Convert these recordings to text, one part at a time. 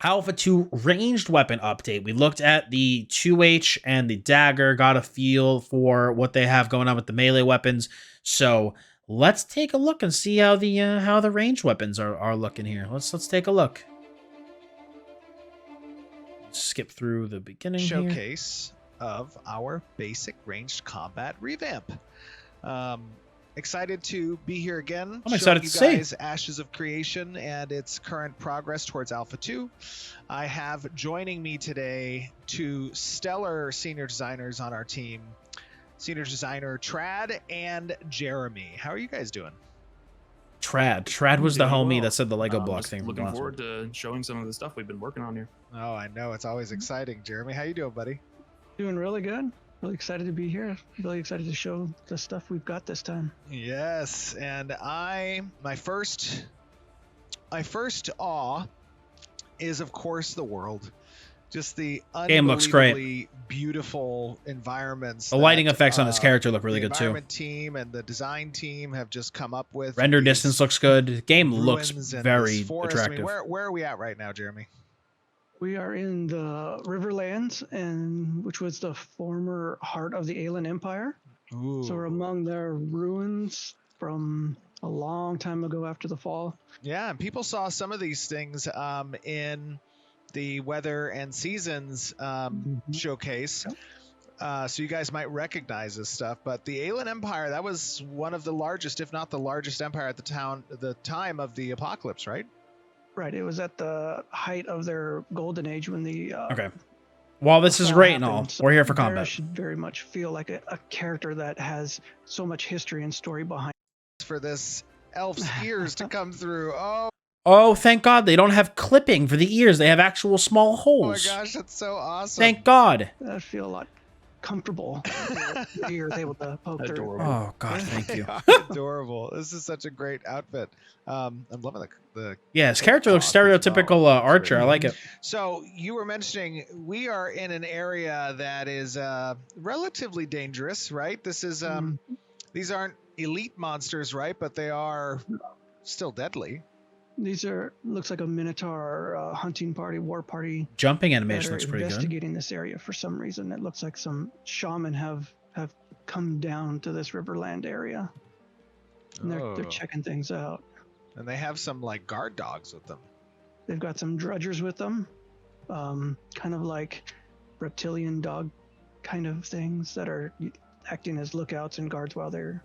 Alpha 2 ranged weapon update. We looked at the 2H and the dagger, got a feel for what they have going on with the melee weapons. So let's take a look and see how the ranged weapons are looking here. Let's take a look. Skip through the beginning showcase of our basic ranged combat revamp. Excited to be here again. I'm excited to you guys see Ashes of Creation and its current progress towards Alpha 2. I have joining me today two stellar senior designers on our team, senior designer Trad and Jeremy. How are you guys doing? Trad was the homie that said the Lego block thing. Looking forward to showing some of the stuff we've been working on here. Oh, I know. It's always exciting. Jeremy, how you doing, buddy? Doing really good. Really excited to be here. Really excited to show the stuff we've got this time. Yes, and my first awe is of course the world. Just the game looks great. Beautiful environments. The lighting effects on his character look really good too. The environment team and the design team have just come up with. Render distance looks good. The game looks very attractive. I mean, where are we at right now, Jeremy? We are in the Riverlands, which was the former heart of the Alien Empire. Ooh. So we're among their ruins from a long time ago after the fall. Yeah, and people saw some of these things in the Weather and Seasons showcase. Yep. So you guys might recognize this stuff, but the Alien Empire, that was one of the largest, if not the largest empire at the time of the apocalypse, right? Right, it was at the height of their golden age when the okay. While this is great and all, so we're here for combat. I should very much feel like a character that has so much history and story behind. For this elf's ears to come through. Oh, thank God they don't have clipping for the ears. They have actual small holes. Oh my gosh, that's so awesome. Thank God. I feel a lot comfortable. Your ears able to poke through. Oh God, thank you. Adorable. This is such a great outfit. I'm loving the yeah, his character looks stereotypical archer. I like it. So you were mentioning we are in an area that is relatively dangerous, right? This is these aren't elite monsters, right? But they are still deadly. These looks like a Minotaur hunting party, war party. Jumping animation looks pretty good. Investigating this area for some reason. It looks like some shaman have come down to this Riverland area. And they're checking things out. And they have some like guard dogs with them. They've got some drudgers with them. Kind of like reptilian dog kind of things that are acting as lookouts and guards while they're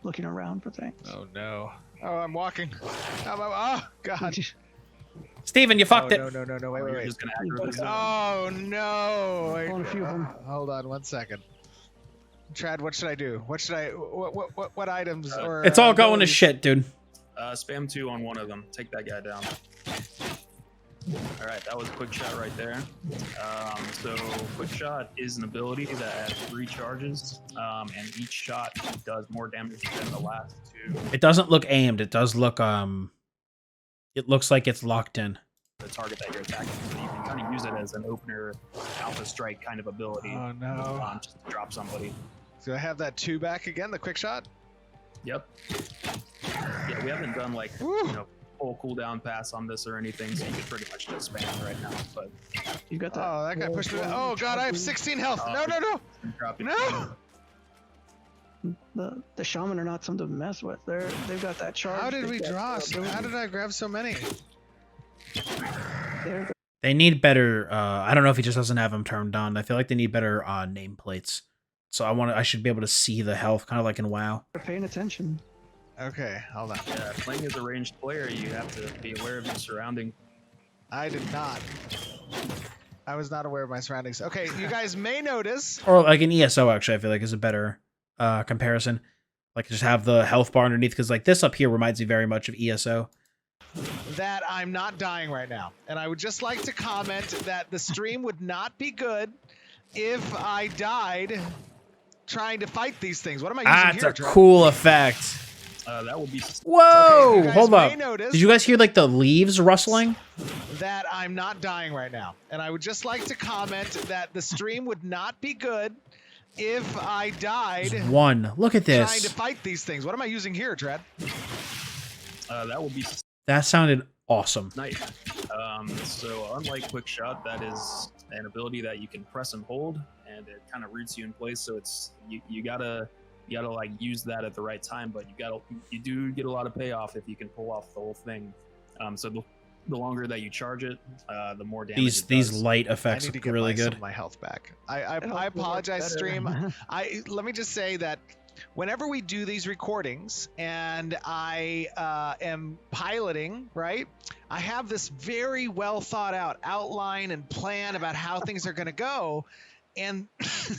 looking around for things. Oh no. Oh, I'm walking. Oh, God. Steven, you fucked it. No, wait. Just gonna aggro Oh, no. Wait. A few of them. Hold on 1 second. Trad, what should I do? What items? Or it's all going to shit, dude. Spam 2 on one of them. Take that guy down. All right, that was quick shot right there. So quick shot is an ability that has 3 charges, and each shot does more damage than the last 2. It doesn't look aimed. It does look it looks like it's locked in. The target that you're attacking, so you can kind of use it as an opener, alpha strike kind of ability. Oh no! Just to drop somebody. So I have that 2 back again, the quick shot. Yep. Yeah, we haven't done like full cooldown pass on this or anything, so you can pretty much just spam right now. But you got that. Oh, that guy pushed me. Oh God, I have 16 health. No! The shaman are not something to mess with. They've got that charge. How did we draw? How did I grab so many? They need better. I don't know if he just doesn't have them turned on. I feel like they need better nameplates. So I should be able to see the health, kind of like in WoW. They're paying attention. Okay, hold on. Yeah, playing as a ranged player, you have to be aware of your surrounding. I did not. I was not aware of my surroundings. Okay, you guys may notice. Or like an ESO, actually, I feel like is a better comparison. Like just have the health bar underneath, because like this up here reminds me very much of ESO. That I'm not dying right now. And I would just like to comment that the stream would not be good if I died trying to fight these things. What am I using here? That's a cool effect. That would be. Whoa! Okay, hold up. Did you guys hear like the leaves rustling? That I'm not dying right now. And I would just like to comment that the stream would not be good if I died. There's one. Look at this. Trying to fight these things. What am I using here, Trad? That would be. That sounded awesome. Nice. So unlike Quick Shot, that is an ability that you can press and hold, and it kind of roots you in place. So it's you gotta like use that at the right time, but you do get a lot of payoff if you can pull off the whole thing. So the longer that you charge it, the more damage. These light I effects need to look get really some good. of my health back. I It'll work apologize, better. stream. Let me just say that whenever we do these recordings and I am piloting, right, I have this very well thought out outline and plan about how things are going to go, and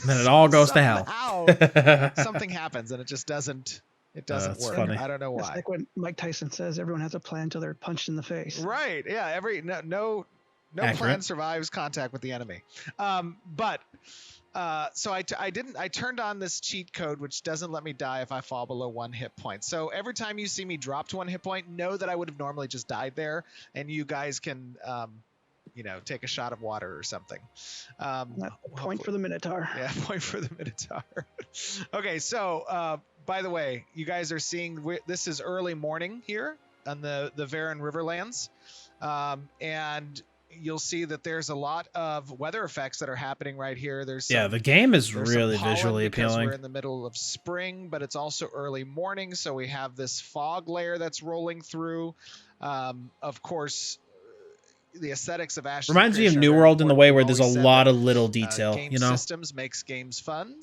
Then it all goes to hell. somehow something happens and it just doesn't That's work. funny. I don't know It's why. like when Mike Tyson says everyone has a plan until they're punched in the face. Right. Yeah. No Accurate. plan survives contact with the enemy. So I turned on this cheat code, which doesn't let me die if I fall below 1 hit point. So every time you see me drop to 1 hit point, know that I would have normally just died there, and you guys can, take a shot of water or something. Point for the Minotaur. Yeah, point for the Minotaur. Okay, so by the way, you guys are seeing this is early morning here on the Varen Riverlands, and you'll see that there's a lot of weather effects that are happening right here. The game is there's some really pollen visually because appealing. We're in the middle of spring, but it's also early morning, so we have this fog layer that's rolling through. Of course, the aesthetics of Ashes Reminds me of Creation are New very World in the important. way We've where there's a always said lot that, of little detail, game systems makes games fun,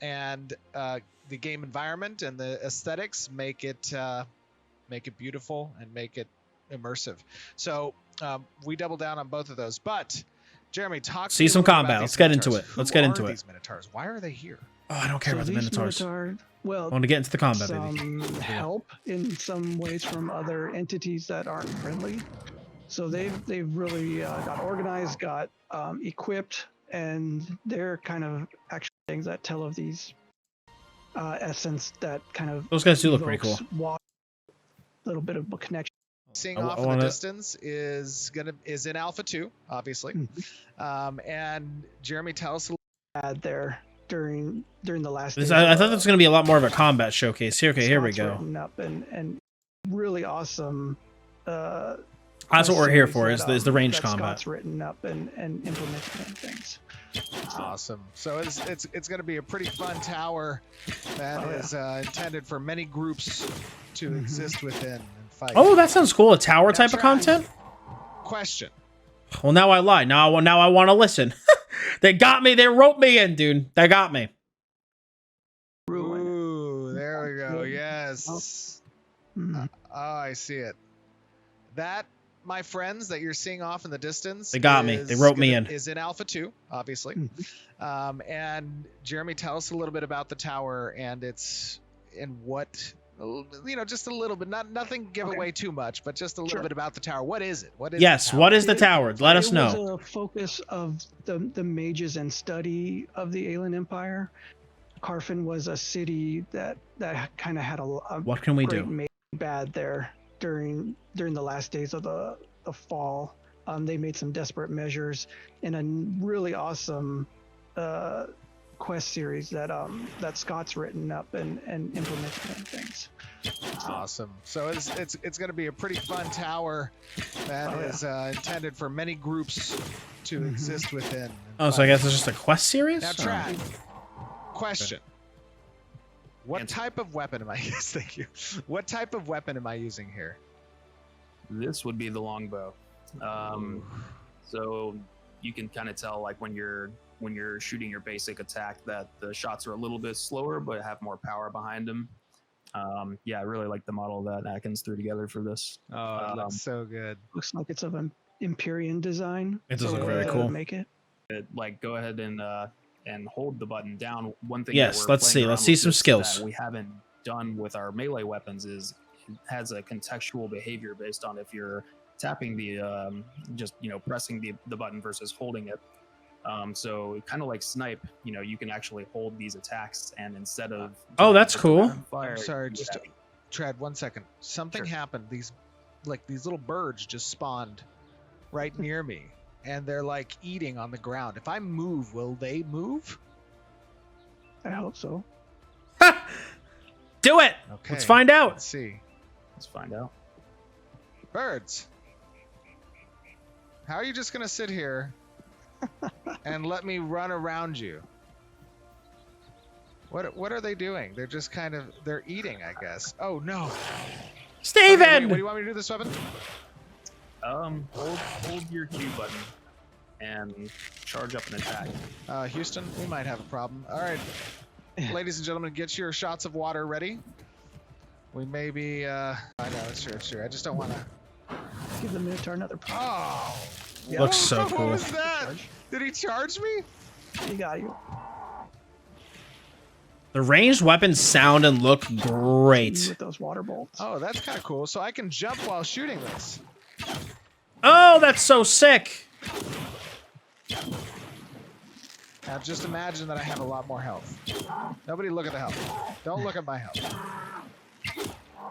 and the game environment and the aesthetics make it beautiful and make it immersive. So we double down on both of those. But Jeremy, talk to See me a some little bit combat. about Let's these get into Minotaurs. it. Let's Who get are into it. these Minotaurs? Why are they here? Oh, I don't care about the these Minotaurs. Minotaur, I want to get into the combat, some baby. help in some ways from other entities that aren't friendly. So they've really got organized, got equipped, and they're kind of actually things that tell of these essence that kind of Those guys do look pretty cool. A little bit of a connection. Seeing I off in wanna- the distance is in Alpha 2, obviously. And Jeremy, tell us a Had there during the last. I days thought of, this was going to be a lot more of a combat showcase. Here we Scott's go. written up and really awesome. That's what we're here for, is the ranged that combat. Scott's written up and implemented and things. awesome. So it's going to be a pretty fun tower that is intended for many groups to exist within and fight. Oh, that sounds cool. A tower Now, type of Trav, content? Question. Well, now I lie. Now I want to listen. They got me. They roped me in, dude. They got me. Ruin. Ooh, there we go. Good. Yes. Mhm. Oh, I see it. That, my friends, that you're seeing off in the distance. They got me. They roped me in. Is in Alpha 2, obviously. And Jeremy, tell us a little bit about the tower and what, just a little bit. Nothing give away too much, but just a little Sure. bit about the tower. What is it? What is Yes, the tower? what is the tower? Let us know. It was a focus of the mages and study of the Alien Empire. Carfin was a city that kind of had a What can we great do? made bad there during the last days of the fall. They made some desperate measures in a really awesome quest series that Scott's written up and implemented and things. Awesome. So it's going to be a pretty fun tower that is intended for many groups to exist within. and Oh, so I fight. guess it's just a quest series? Now, Or- Trad, question. What Answer. type of weapon am I using? Thank you. What type of weapon am I using here? This would be the longbow. So you can kind of tell, like when you're shooting your basic attack, that the shots are a little bit slower but have more power behind them. I really like the model that Atkins threw together for this. Oh, it looks so good. Looks like it's of an Empyrean design. It does look So, very cool. Make it. Go ahead and hold the button down. One thing. Yes, that we're let's playing see. Let's around see with some this skills. that we haven't done with our melee weapons is it has a contextual behavior based on if you're tapping the pressing the button versus holding it. So kind of like snipe, you can actually hold these attacks, and instead of Oh, that's cool. fire, I'm sorry, you just have- Trad, 1 second. Something Sure. happened. These little birds just spawned right near me, and they're like eating on the ground. If I move, will they move? I hope so. Do it. Okay. Let's find out. Let's see. let's find out. Birds. How are you just gonna sit here and let me run around you? What are they doing? They're just kind of they're eating, I guess. Oh no. Steven! Okay, what do you want me to do this weapon? Hold your Q button and charge up an attack. Houston, we might have a problem. All right, ladies and gentlemen, get your shots of water ready. We may be. I know it's true. I just don't want to. Give the Minotaur another punch. Oh, Looks so what cool. was that? Charge. Did he charge me? He got you. The ranged weapons sound and look great. With those water bolts. Oh, that's kind of cool. So I can jump while shooting this. Oh, that's so sick. Now just imagine that I have a lot more health. Nobody look at the health. Don't look at my health.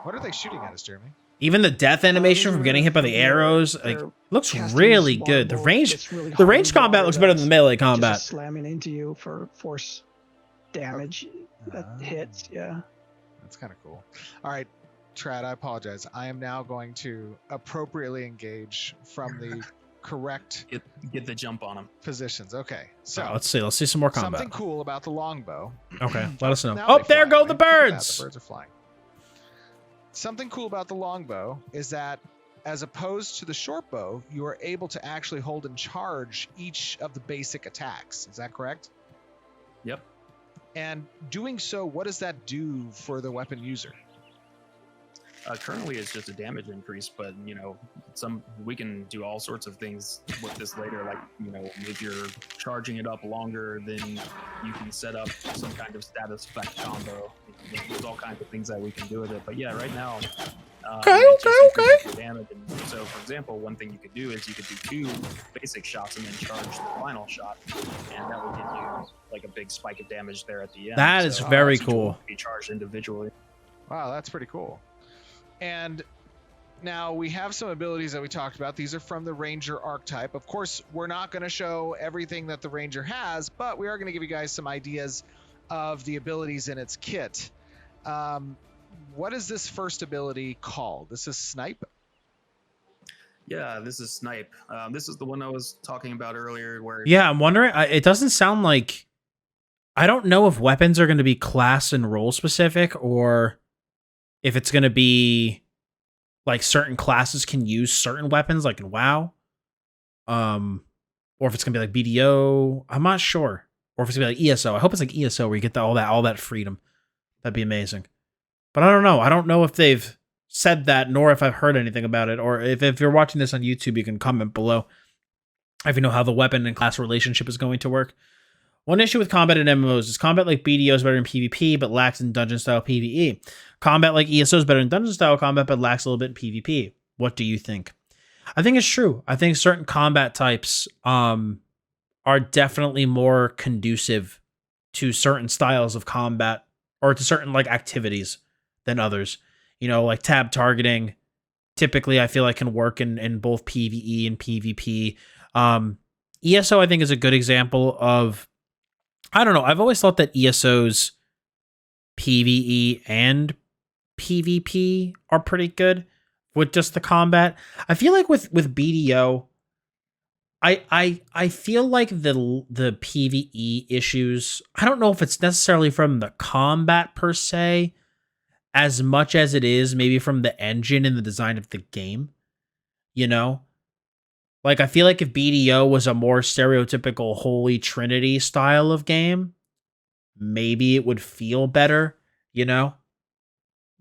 What are they shooting at us, Jeremy? Even the death animation from getting hit by the arrows, like, looks Casting really these good. The water range, bolts, it's really the hard range combat water looks better than the melee just combat. slamming into you for force damage that hits. Yeah. That's kind of cool. All right, Trad, I apologize. I am now going to appropriately engage from the correct Get the jump on him. positions. Okay, so Let's see. Let's see some more combat. something cool about the longbow. Okay, let us know. Now Oh, they there fly, go right? the Look at that, birds. The birds are flying. Something cool about the longbow is that, as opposed to the short bow, you are able to actually hold and charge each of the basic attacks. Is that correct? Yep. And doing so, what does that do for the weapon user? Currently, it's just a damage increase, but you know, we can do all sorts of things with this later. Like, you know, if you're charging it up longer, then you can set up some kind of status effect combo. There's all kinds of things that we can do with it. But yeah, right now, it just increases the damage. And so, for example, one thing you could do is you could do 2 basic shots and then charge the final shot, and that will give you like a big spike of damage there at the end. That is very each one cool. can be charged individually. Wow, that's pretty cool. And now we have some abilities that we talked about. These are from the Ranger archetype. Of course, we're not going to show everything that the Ranger has, but we are going to give you guys some ideas of the abilities in its kit. What is this first ability called? This is Snipe? Yeah, this is Snipe. This is the one I was talking about earlier where... Yeah, I'm wondering. It doesn't sound like. I don't know if weapons are going to be class and role specific, or if it's going to be like certain classes can use certain weapons, like in WoW. Or if it's going to be like BDO. I'm not sure. Or if it's going to be like ESO. I hope it's like ESO where you get all that freedom. That'd be amazing. But I don't know. I don't know if they've said that, nor if I've heard anything about it. Or if you're watching this on YouTube, you can comment below if you know how the weapon and class relationship is going to work. One issue with combat in MMOs is combat like BDO is better in PvP, but lacks in dungeon-style PvE. Combat like ESO is better in dungeon-style combat, but lacks a little bit in PvP. What do you think? I think it's true. I think certain combat types are definitely more conducive to certain styles of combat, or to certain like activities than others. You know, like tab targeting, typically I feel like can work in both PvE and PvP. ESO I think is a good example of, I don't know, I've always thought that ESO's PvE and PvP are pretty good with just the combat. I feel like with BDO, I feel like the PvE issues, I don't know if it's necessarily from the combat per se, as much as it is maybe from the engine and the design of the game, you know? Like, I feel like if BDO was a more stereotypical Holy Trinity style of game, maybe it would feel better, you know?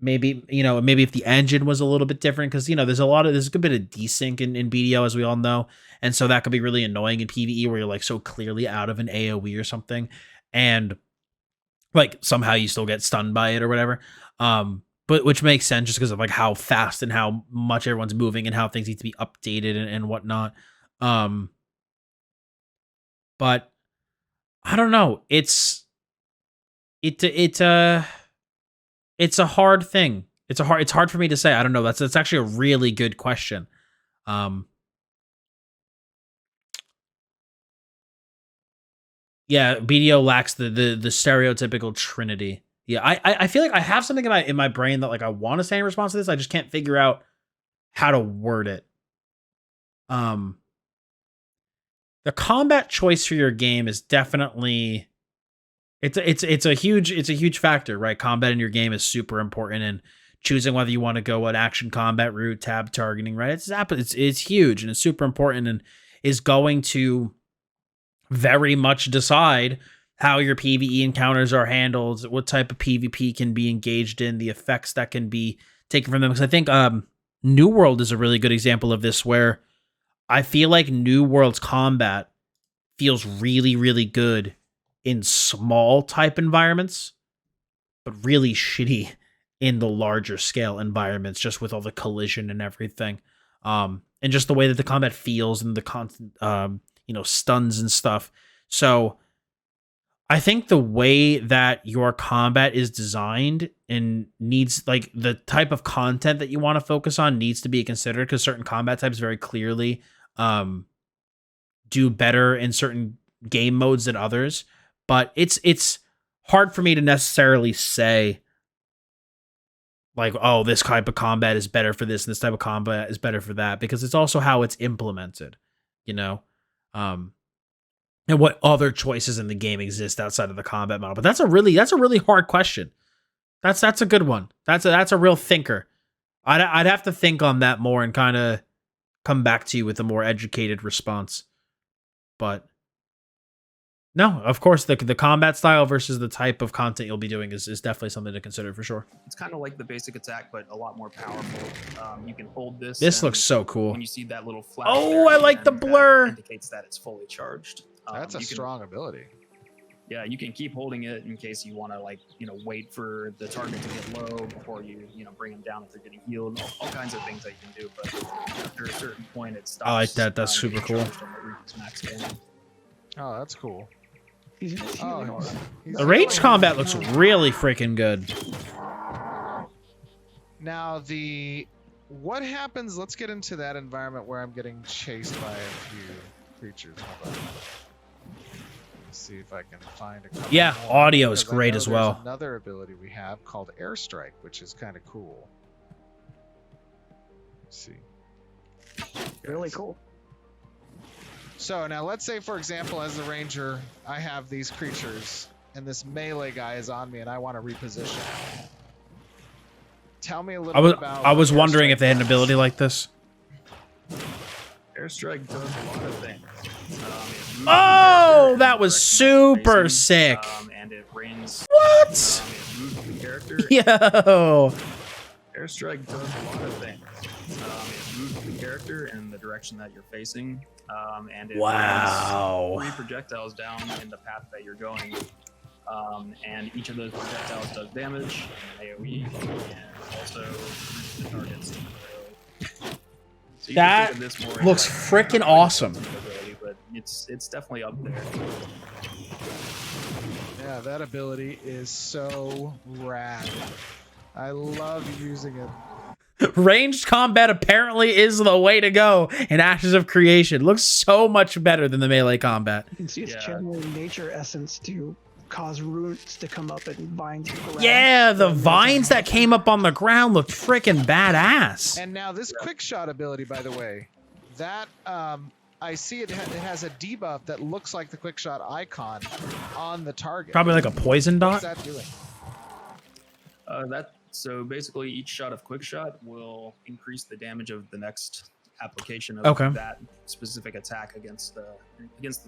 Maybe if the engine was a little bit different, because, you know, there's a good bit of desync in BDO, as we all know. And so that could be really annoying in PvE where you're like so clearly out of an AoE or something. And like somehow you still get stunned by it or whatever. But which makes sense just because of like how fast and how much everyone's moving and how things need to be updated and whatnot. But I don't know. It's a hard thing. It's hard for me to say. I don't know. That's actually a really good question. Yeah, BDO lacks the stereotypical Trinity. Yeah, I feel like I have something in my brain that like I want to say in response to this. I just can't figure out how to word it. the combat choice for your game is definitely it's a huge factor, right? Combat in your game is super important, and choosing whether you want to go an action combat route, tab targeting, right? It's huge and it's super important, and is going to very much decide how your PvE encounters are handled, what type of PvP can be engaged in, the effects that can be taken from them. Because I think New World is a really good example of this, where I feel like New World's combat feels really, really good in small type environments, but really shitty in the larger scale environments, just with all the collision and everything. And just the way that the combat feels and the constant, stuns and stuff. So I think the way that your combat is designed and needs, like, the type of content that you want to focus on needs to be considered, because certain combat types very clearly do better in certain game modes than others. But it's hard for me to necessarily say, like, oh, this type of combat is better for this and this type of combat is better for that, because it's also how it's implemented, and what other choices in the game exist outside of the combat model. But that's a really hard question. That's a good one. That's a real thinker. I'd have to think on that more and kind of come back to you with a more educated response. But no, of course, the combat style versus the type of content you'll be doing is definitely something to consider for sure. It's kind of like the basic attack, but a lot more powerful. You can hold this. This looks so cool. When you see that little flash, oh, I like the blur. That indicates that it's fully charged. That's a strong ability. Yeah, you can keep holding it in case you want to, wait for the target to get low before you, bring them down if they're getting healed. All kinds of things that you can do, but after a certain point, it stops. I like that. That's super cool. Oh, that's cool. The range combat looks really freaking good. Now, what happens? Let's get into that environment where I'm getting chased by a few creatures. Hold on. Let's see if I can find a couple. Yeah, more, audio is because I great know as well. there's another ability we have called Airstrike, which is kind of cool. Let's see. Really cool. So now let's say, for example, as the ranger, I have these creatures and this melee guy is on me and I want to reposition. Tell me a little bit about... I was wondering if they had an ability like this. Airstrike does a lot of things. Oh, that was super sick. And it rains. What? It moves the character. Yo. Airstrike does a lot of things. It moves the character in the direction that you're facing. And it rains 3 projectiles down in the path that you're going. And each of those projectiles does damage and AoE, and also the targets. So that looks freaking awesome. But it's definitely up there. Yeah, that ability is so rad. I love using it. Ranged combat apparently is the way to go in Ashes of Creation. Looks so much better than the melee combat. You can see it's channeling nature essence to cause roots to come up and vines to grow. Yeah, the vines that came up on the ground looked freaking badass. And now this quick shot ability, by the way, that I see it has a debuff that looks like the quick shot icon on the target. Probably like a poison dot. What's that doing? So basically, each shot of quick shot will increase the damage of the next application of that specific attack against the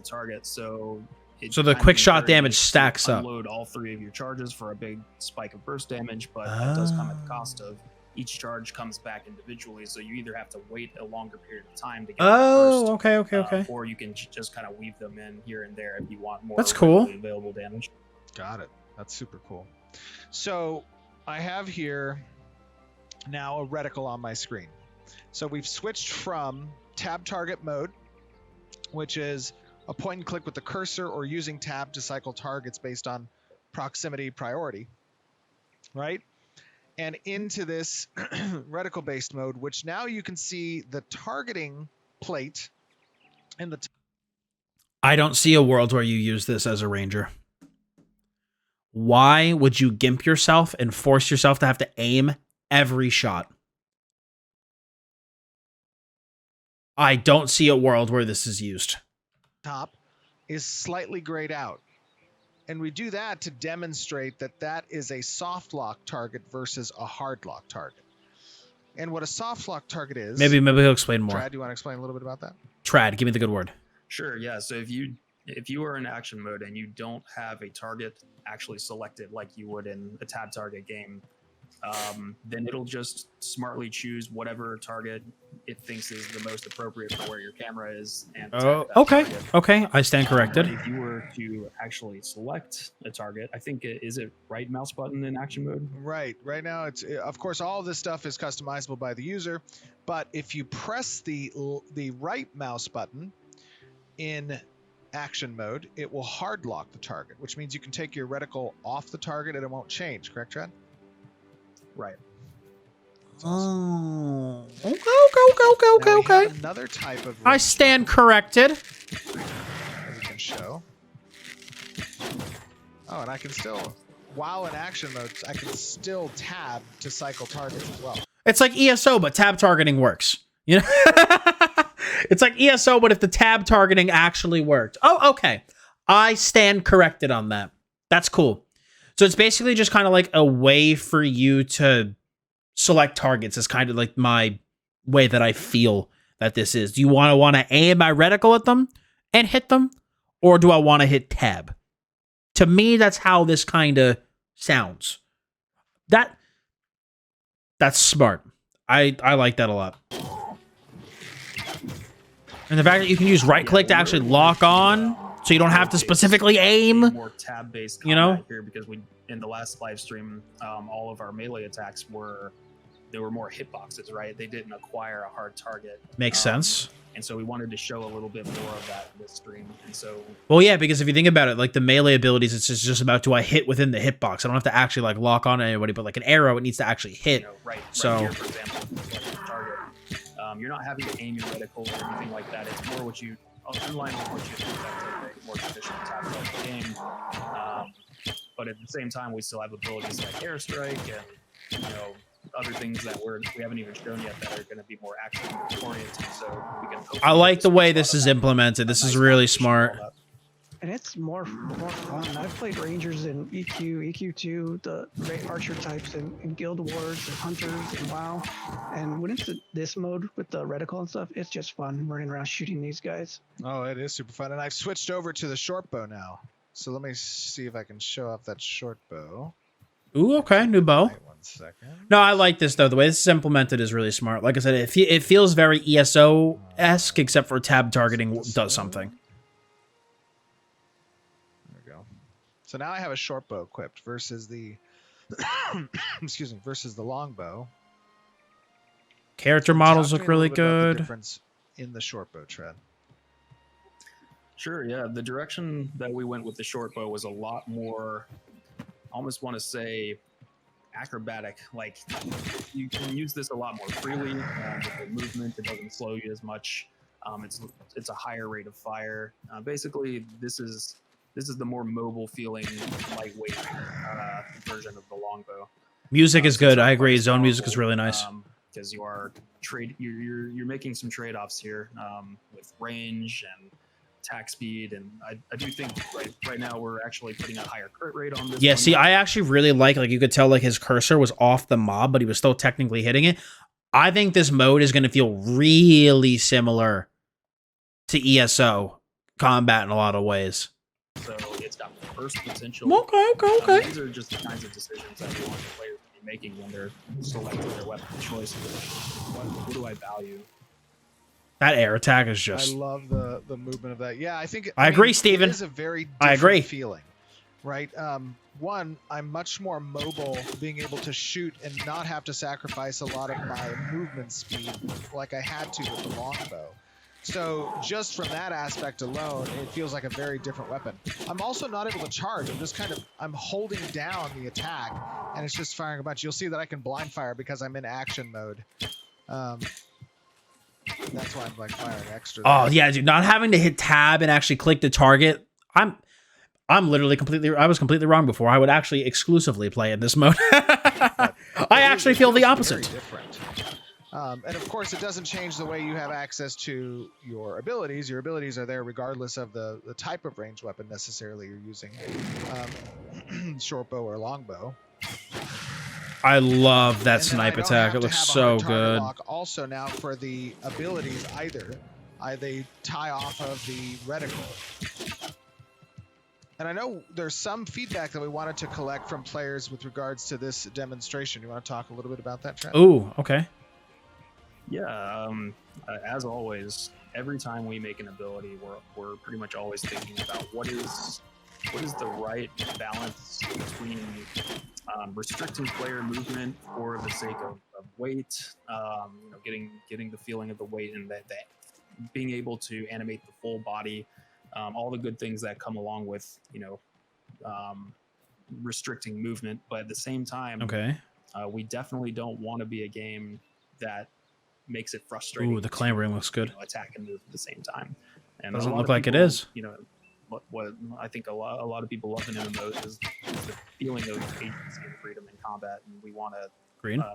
target. So the quick shot damage stacks up. Unload all 3 of your charges for a big spike of burst damage, but that does come at the cost of each charge comes back individually. So you either have to wait a longer period of time to get burst, okay. or you can just kind of weave them in here and there if you want more. That's cool. Available damage. Got it. That's super cool. So I have here now a reticle on my screen. So we've switched from tab target mode, which is a point and click with the cursor or using tab to cycle targets based on proximity priority, right? And into this reticle based mode, which now you can see the targeting plate and the... I don't see a world where you use this as a ranger. Why would you gimp yourself and force yourself to have to aim every shot? I don't see a world where this is used. top is slightly grayed out. And we do that to demonstrate that that is a soft lock target versus a hard lock target. And what a soft lock target is... Maybe he'll explain more. Trad, do you want to explain a little bit about that? Trad, give me the good word. Sure, yeah. So if you are in action mode and you don't have a target actually selected like you would in a tab target game, then it'll just smartly choose whatever target it thinks is the most appropriate for where your camera is. And okay, I stand corrected. If you were to actually select a target, I think is it right mouse button in action mode? Right. Right now, it's of course all of this stuff is customizable by the user, but if you press the right mouse button in action mode, it will hard lock the target, which means you can take your reticle off the target and it won't change. Correct, Trad? Right. Oh, okay. Another type of... I stand corrected. That we can show. Oh, and I can still, while in action mode, I can still tab to cycle targets as well. It's like ESO, but tab targeting works. You know, it's like ESO, but if the tab targeting actually worked. Oh, okay. I stand corrected on that. That's cool. So it's basically just kind of like a way for you to select targets. Is kind of like my way that I feel that this is. Do you want to aim my reticle at them and hit them? Or do I want to hit tab? To me, that's how this kind of sounds. That's smart. I like that a lot. And the fact that you can use right click to actually lock on, so you don't have to specifically aim. More tab-based combat, you know, here because we in the last live stream, all of our melee attacks were more hitboxes, right? They didn't acquire a hard target. Makes sense. And so we wanted to show a little bit more of that in this stream. And so, well, yeah, because if you think about it, like the melee abilities, it's just about, do I hit within the hitbox? I don't have to actually like lock on anybody, but like an arrow, it needs to actually hit. You know, right so here, for example, like target. You're not having to aim your reticle or anything like that. It's more what you, in line with what you expect of a more traditional tab target game. But at the same time, we still have abilities like airstrike and, you know, other things that we haven't even shown yet that are going to be more action oriented. So we can. I like the way this is implemented. This is really smart. And it's more fun. I've played Rangers in EQ, EQ2, the Archer types in Guild Wars and Hunters and WoW. And when it's this mode with the reticle and stuff, it's just fun running around shooting these guys. Oh, it is super fun. And I've switched over to the short bow now. So let me see if I can show off that short bow. Ooh, okay, new bow. Wait 1 second. No, I like this though. The way this is implemented is really smart. Like I said, it feels very ESO-esque, except for tab targeting does something. So now I have a short bow equipped versus the excuse me, versus the long bow. Character models look really good. The difference in the short bow, Trad. Sure, yeah. The direction that we went with the short bow was a lot more, I almost want to say, acrobatic. Like, you can use this a lot more freely with the movement. It doesn't slow you as much. It's a higher rate of fire. Basically, this is the more mobile feeling, lightweight version of the longbow. Music is good. I agree. Zone music is really nice. Because you're making some trade-offs here with range and attack speed, and I do think right now we're actually putting a higher crit rate on this. Yeah, one. see, I actually really like you could tell like his cursor was off the mob, but he was still technically hitting it. I think this mode is going to feel really similar to ESO combat in a lot of ways. So it's got burst potential. Okay. These are just the kinds of decisions that we want the players to be making when they're selecting their weapon of choice. What do I value? That air attack is just... I love the movement of that. Yeah, I think... I agree, Steven. It is a very different feeling, right? One, I'm much more mobile, being able to shoot and not have to sacrifice a lot of my movement speed like I had to with the longbow. So just from that aspect alone, it feels like a very different weapon. I'm also not able to charge. I'm holding down the attack, and it's just firing a bunch. You'll see that I can blind fire because I'm in action mode. That's why I'm like firing extra. Oh yeah, dude! Not having to hit tab and actually click the target. I'm literally I was completely wrong before. I would actually exclusively play in this mode. I actually feel the opposite. Very different. And of course, it doesn't change the way you have access to your abilities. Your abilities are there regardless of the type of ranged weapon necessarily you're using, short bow or long bow. I love that And then snipe I don't attack. have It to looks have a so hard target good. lock also now for the abilities either. They tie off of the reticle. And I know there's some feedback that we wanted to collect from players with regards to this demonstration. You want to talk a little bit about that, Chad? Ooh, okay. Yeah, as always, every time we make an ability, we're pretty much always thinking about what is the right balance between restricting player movement for the sake of weight, getting the feeling of the weight, and that being able to animate the full body, all the good things that come along with restricting movement. But at the same time, Okay. we definitely don't want to be a game that makes it frustrating. Ooh, the clambering looks good. Attack and move at the same time. And Doesn't a lot look of like it people, is. What I think a lot of people love in MMOs is the feeling of agency and freedom in combat, and we want to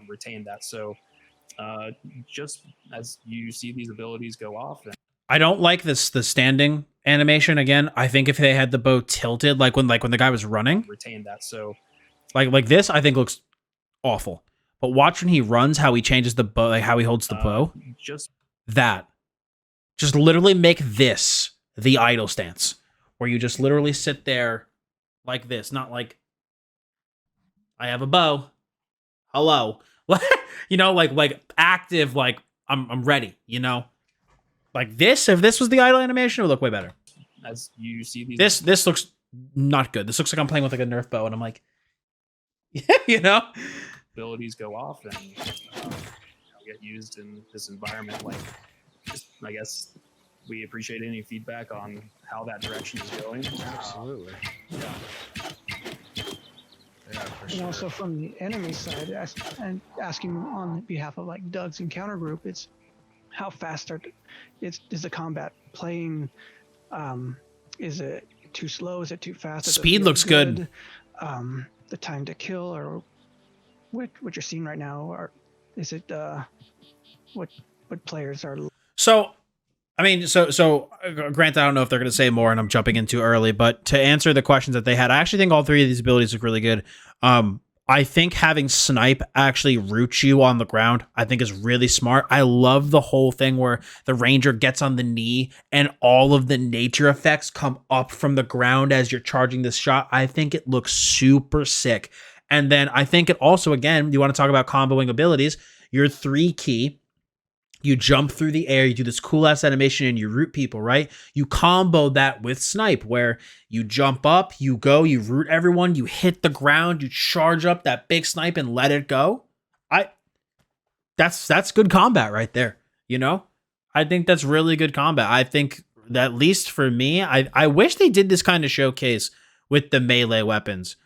retain that. So just as you see these abilities go off, and I don't like the standing animation again. I think if they had the bow tilted, like when the guy was running, retain that. So like this, I think looks awful. But watch when he runs, how he changes the bow, like how he holds the bow. Just literally make this the idle stance, where you just literally sit there like this, not like I have a bow. Hello, like active, like I'm ready. Like this. If this was the idle animation, it would look way better. as you see these, This looks not good. This looks like I'm playing with like a Nerf bow, and I'm like, abilities go off and get used in this environment. Like, I guess we appreciate any feedback on how that direction is going. Absolutely. Yeah, for And sure. also from the enemy side, and asking on behalf of like Doug's encounter group, it's how fast is the combat playing? Is it too slow? Is it too fast? Does it Speed feel looks good. The time to kill, or what you're seeing right now, or is it what players are? So, I mean, so granted, I don't know if they're going to say more, and I'm jumping in too early. But to answer the questions that they had, I actually think all three of these abilities look really good. I think having snipe actually root you on the ground, I think is really smart. I love the whole thing where the ranger gets on the knee and all of the nature effects come up from the ground as you're charging this shot. I think it looks super sick. And then I think it also, again, you want to talk about comboing abilities, your 3 key, you jump through the air, you do this cool ass animation, and you root people, right? You combo that with snipe, where you jump up, you go, you root everyone, you hit the ground, you charge up that big snipe and let it go. That's good combat right there. I think that's really good combat. I think that, at least for me, I wish they did this kind of showcase with the melee weapons.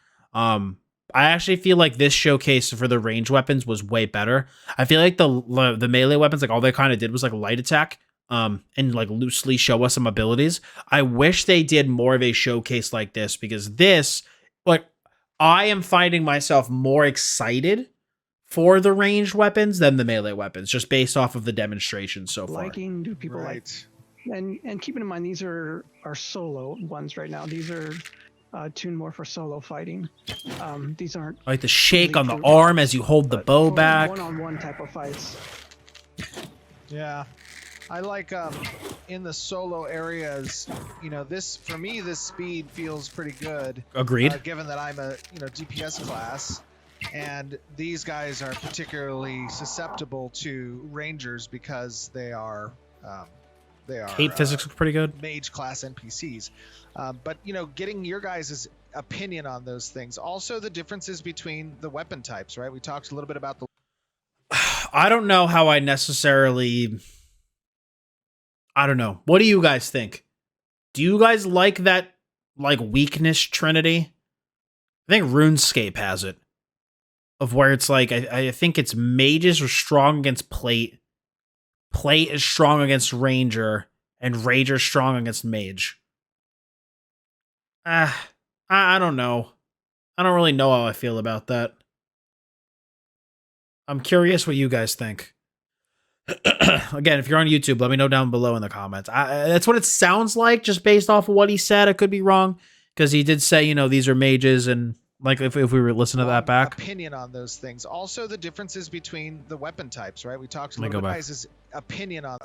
I actually feel like this showcase for the range weapons was way better. I feel like the melee weapons, like all they kind of did was like light attack, and like loosely show us some abilities. I wish they did more of a showcase like this, because this, like, I am finding myself more excited for the ranged weapons than the melee weapons, just based off of the demonstration so far. Do people Right. and keeping in mind these are solo ones right now. These are tuned more for solo fighting. These aren't I like the shake on the for- arm as you hold the bow back. One-on-one type of fights. Yeah. I like in the solo areas, this, for me, this speed feels pretty good. Agreed. Given that I'm a DPS class, and these guys are particularly susceptible to rangers because they are Hate physics look pretty good. mage class NPCs. But getting your guys' opinion on those things. Also, the differences between the weapon types, right? We talked a little bit about the. I don't know how I necessarily. I don't know. What do you guys think? Do you guys like that, like, weakness trinity? I think RuneScape has it. Of where it's like, I think it's mages are strong against plate. Plate is strong against ranger. And ranger strong against mage. I don't know. I don't really know how I feel about that. I'm curious what you guys think. Again, if you're on YouTube, let me know down below in the comments. That's what it sounds like, just based off of what he said. I could be wrong, because he did say, you know, these are mages, and like if we were listening to that back. Opinion on those things. Also, the differences between the weapon types, right? We talked a Let me little go bit back. about his opinion on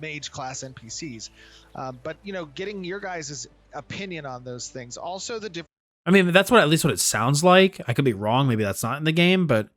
mage class NPCs, but you know, getting your guys' opinion on those things. Also, the difference. I mean, that's what, at least what it sounds like. I could be wrong. Maybe that's not in the game, but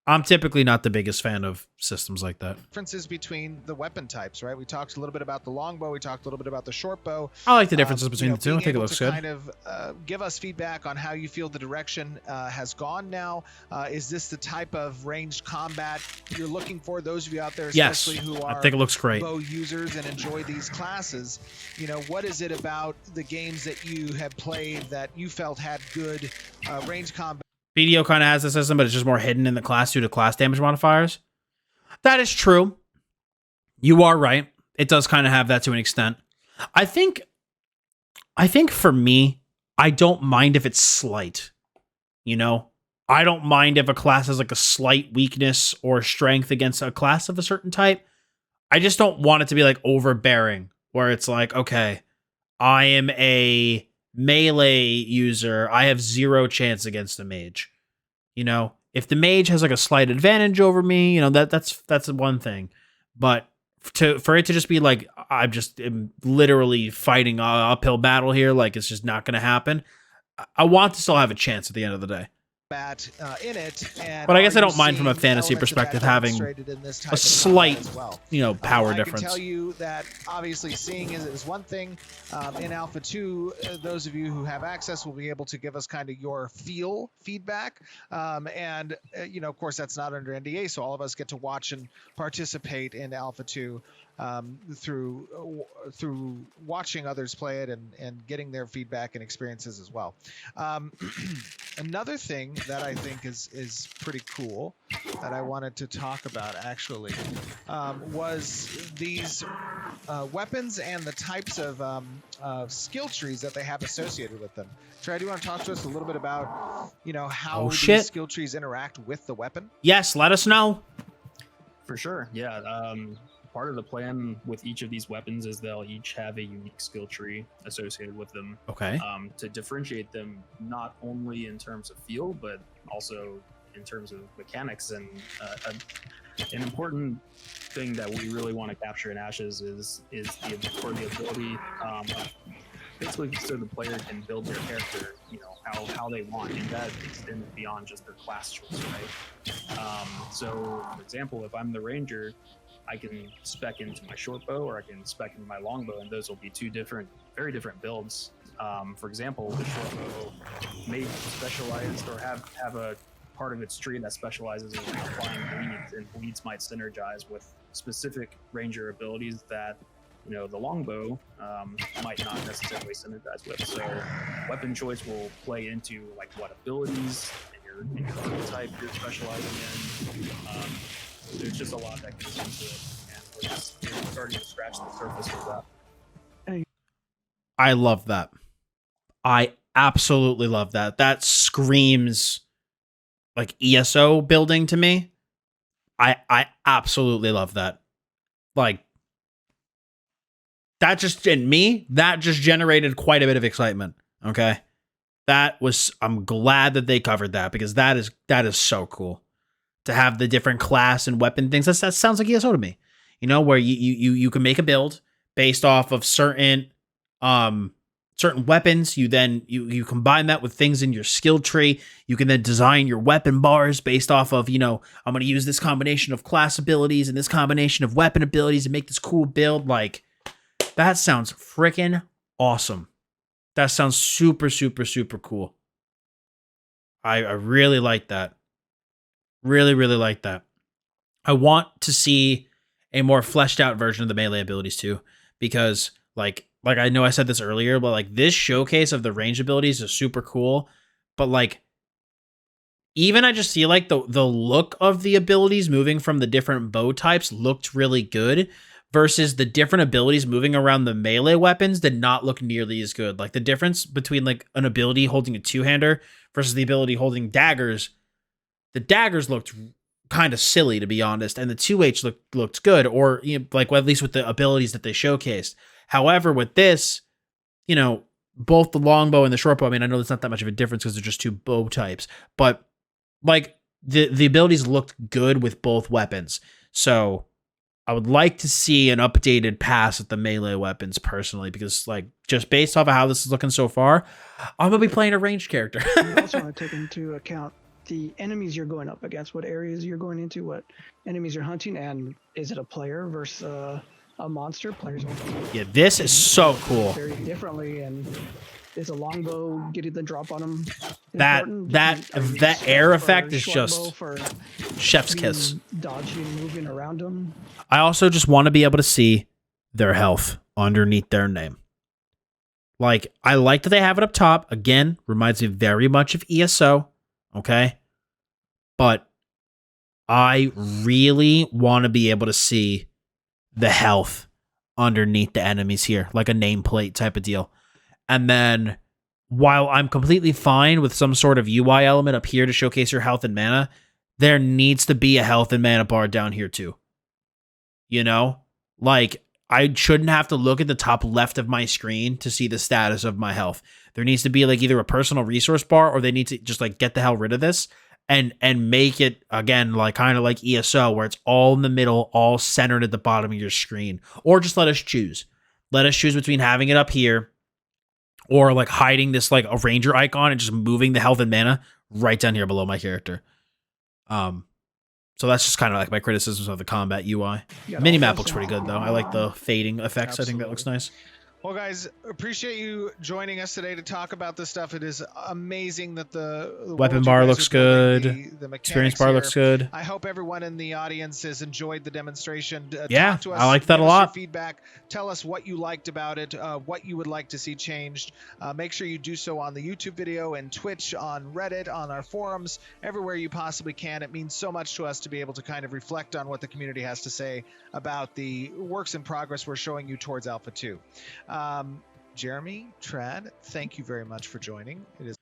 I'm typically not the biggest fan of systems like that. Differences between the weapon types, right? We talked a little bit about the longbow. We talked a little bit about the short bow. I like the differences between you know, the two. I being think it able looks to good. Kind of give us feedback on how you feel the direction has gone now. Is this the type of ranged combat you're looking for? Those of you out there, Yes, especially who I are think it looks great. bow users and enjoy these classes, you know, what is it about the games that you have played that you felt had good ranged combat? BDO kind of has the system, but it's just more hidden in the class due to class damage modifiers. That is true. You are right. It does kind of have that to an extent. I think for me, I don't mind if it's slight. You know, I don't mind if a class has like a slight weakness or strength against a class of a certain type. I just don't want it to be like overbearing, where it's like, okay, I am a melee user, I have 0 chance against a mage. You know, if the mage has like a slight advantage over me, you know, that's one thing. But for it to just be like, I'm just literally fighting an uphill battle here, like it's just not going to happen. I want to still have a chance at the end of the day. In it, and but I guess are I you don't mind from a seeing fantasy elements of that perspective having demonstrated in this type a of slight, combat as well? you know, power I difference. can tell you that obviously seeing is one thing. In Alpha 2, those of you who have access will be able to give us kind of your feel feedback. And, you know, of course, that's not under NDA, so all of us get to watch and participate in Alpha 2 through watching others play it and getting their feedback and experiences as well. Another thing that I think is pretty cool that I wanted to talk about actually was these weapons and the types of skill trees that they have associated with them. Trey, do you want to talk to us a little bit about, you know, how these skill trees interact with the weapon? Yes, let us know. For sure, yeah. Part of the plan with each of these weapons is they'll each have a unique skill tree associated with them. Okay. To differentiate them not only in terms of feel, but also in terms of mechanics. And an important thing that we really want to capture in Ashes is the ability, basically, so the player can build their character, you know, how they want, and that extends beyond just their class choice, right? So, for example, if I'm the ranger, I can spec into my short bow or I can spec into my longbow, and those will be two very different builds. For example, the short bow may specialize or have a part of its tree that specializes in applying bleeds, and bleeds might synergize with specific ranger abilities that, you know, the longbow might not necessarily synergize with. So weapon choice will play into like what abilities and your archetype you're specializing in. There's just a lot that goes into it, and we're starting to scratch the surface of that. I love that. I absolutely love that. That screams like ESO building to me. I absolutely love that. Like, that just generated quite a bit of excitement. Okay. I'm glad that they covered that, because that is so cool to have the different class and weapon things. That sounds like ESO to me, you know, where you can make a build based off of certain weapons. You combine that with things in your skill tree. You can then design your weapon bars based off of, you know, I'm going to use this combination of class abilities and this combination of weapon abilities and make this cool build. Like, that sounds freaking awesome. That sounds super, super, super cool. I really like that. Really, really like that. I want to see a more fleshed out version of the melee abilities too, because like I know I said this earlier, but like this showcase of the range abilities is super cool. But like, even I just feel like the look of the abilities moving from the different bow types looked really good, versus the different abilities moving around the melee weapons did not look nearly as good. Like the difference between like an ability holding a two-hander versus the ability holding daggers, the daggers looked kind of silly, to be honest, and the 2H looked good, or like, well, at least with the abilities that they showcased. However, with this, both the longbow and the shortbow, I mean, I know there's not that much of a difference because they're just two bow types, but like the abilities looked good with both weapons. So I would like to see an updated pass at the melee weapons personally, because like just based off of how this is looking so far, I'm gonna be playing a ranged character. You also want to take into account the enemies you're going up against, what areas you're going into, what enemies you're hunting, and is it a player versus a monster? Players will Yeah, this is so cool. very differently, and is a longbow getting the drop on them That air effect is just for chef's kiss. dodging, moving around them. I also just want to be able to see their health underneath their name. Like, I like that they have it up top. Again, reminds me very much of ESO. Okay? But I really want to be able to see the health underneath the enemies here, like a nameplate type of deal. And then, while I'm completely fine with some sort of UI element up here to showcase your health and mana, there needs to be a health and mana bar down here too. Like, I shouldn't have to look at the top left of my screen to see the status of my health. There needs to be like either a personal resource bar, or they need to just like get the hell rid of this and make it, again, like kind of like ESO, where it's all in the middle, all centered at the bottom of your screen. Or just let us choose. Let us choose between having it up here or like hiding this like a ranger icon and just moving the health and mana right down here below my character. So that's just kind of like my criticisms of the combat UI. Minimap looks pretty good though. I like the fading effects. Absolutely. I think that looks nice. Well, guys, appreciate you joining us today to talk about this stuff. It is amazing that the Weapon world bar you guys looks are building, good. The mechanics Experience bar here. looks good. I hope everyone in the audience has enjoyed the demonstration. Yeah, talk to us, I liked that give a us your lot. feedback. Tell us what you liked about it, what you would like to see changed. Make sure you do so on the YouTube video and Twitch, on Reddit, on our forums, everywhere you possibly can. It means so much to us to be able to kind of reflect on what the community has to say about the works in progress we're showing you towards Alpha 2. Jeremy, Trad, thank you very much for joining. It is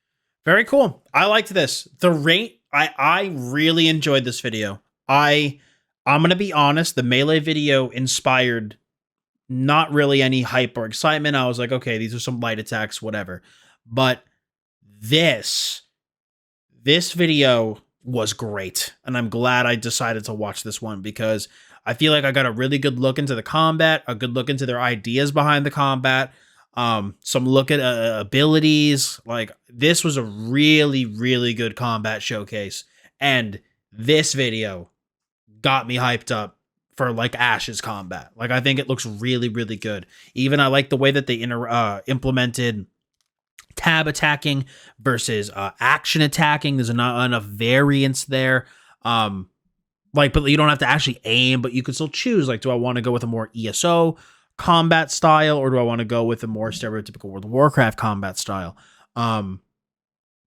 Very cool. I liked this. The rate, I really enjoyed this video. I'm gonna be honest, the melee video inspired not really any hype or excitement. I was like, okay, these are some light attacks, whatever. But this video was great. And I'm glad I decided to watch this one, because I feel like I got a really good look into the combat, a good look into their ideas behind the combat. Some look at abilities. Like, this was a really, really good combat showcase, and this video got me hyped up for like Ash's combat. Like, I think it looks really, really good. Even I like the way that they implemented tab attacking versus action attacking. There's not enough variance there. But you don't have to actually aim, but you can still choose. Like, do I want to go with a more ESO combat style, or do I want to go with a more stereotypical World of Warcraft combat style?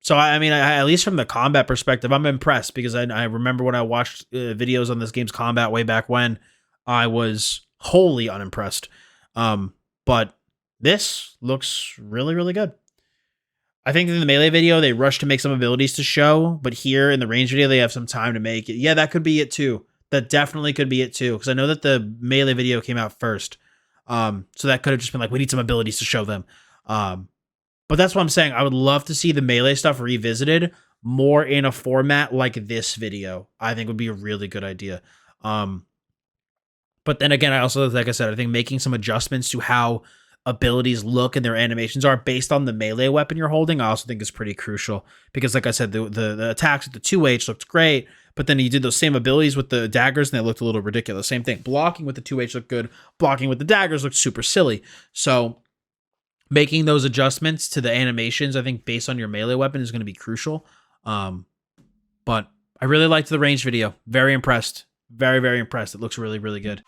So I mean, at least from the combat perspective, I'm impressed, because I remember when I watched videos on this game's combat way back when, I was wholly unimpressed. But this looks really, really good. I think in the melee video, they rushed to make some abilities to show, but here in the range video, they have some time to make it. Yeah, that could be it too. That definitely could be it too, because I know that the melee video came out first. So that could have just been like, we need some abilities to show them. But that's what I'm saying. I would love to see the melee stuff revisited more in a format like this video. I think would be a really good idea. But then again, I also, like I said, I think making some adjustments to how abilities look and their animations are based on the melee weapon you're holding, I also think is pretty crucial, because like I said, the attacks with the 2H looked great, but then you did those same abilities with the daggers and they looked a little ridiculous. Same thing, blocking with the 2H looked good, blocking with the daggers looked super silly. So making those adjustments to the animations, I think, based on your melee weapon is going to be crucial. But I really liked the range video. Very impressed. Very, very impressed. It looks really, really good.